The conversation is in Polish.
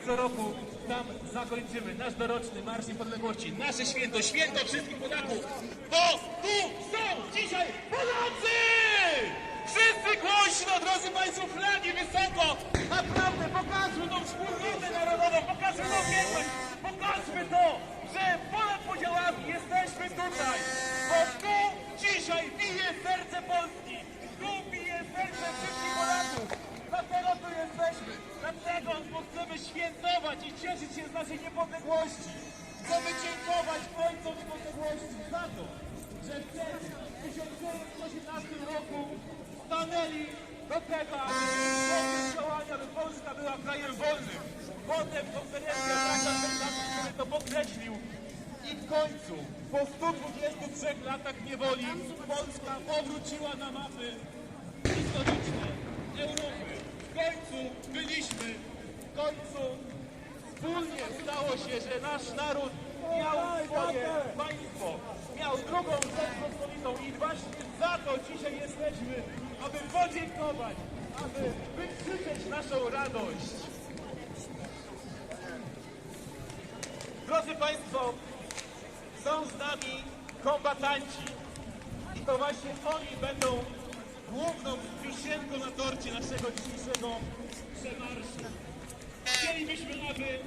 co roku tam zakończymy nasz doroczny Marsz Niepodległości, nasze święto, święto wszystkich Polaków, bo tu są dzisiaj Polacy! Wszyscy głośno, drodzy Państwo, flagi wysoko! Naprawdę, pokażmy tą wspólnotę narodową, pokażmy tą jedność, pokażmy to, że ponad podziałami jesteśmy tutaj, bo tu dzisiaj bije serce Polski, tu bije serce wszystkich Polaków, dlatego tu jesteśmy, dlatego chcemy świętować i cieszyć się z naszej niepodległości, chcemy dziękować ojcom niepodległości za to, że wtedy w 1918 roku stanęli do tego, aby działania, aby Polska była krajem wolnym. Potem konferencja sobie to podkreślił i w końcu, po 123 latach niewoli, Polska powróciła na mapy historyczne Europy. W końcu byliśmy, w końcu wspólnie stało się, że nasz naród miał swoje państwo, miał drugą Rzeczpospolitą i właśnie za to dzisiaj jesteśmy, aby podziękować, aby wykrzyczeć naszą radość. Drodzy Państwo, są z nami kombatanci i to właśnie oni będą główną wisienką na torcie naszego dzisiejszego przemarszu. Chcielibyśmy, aby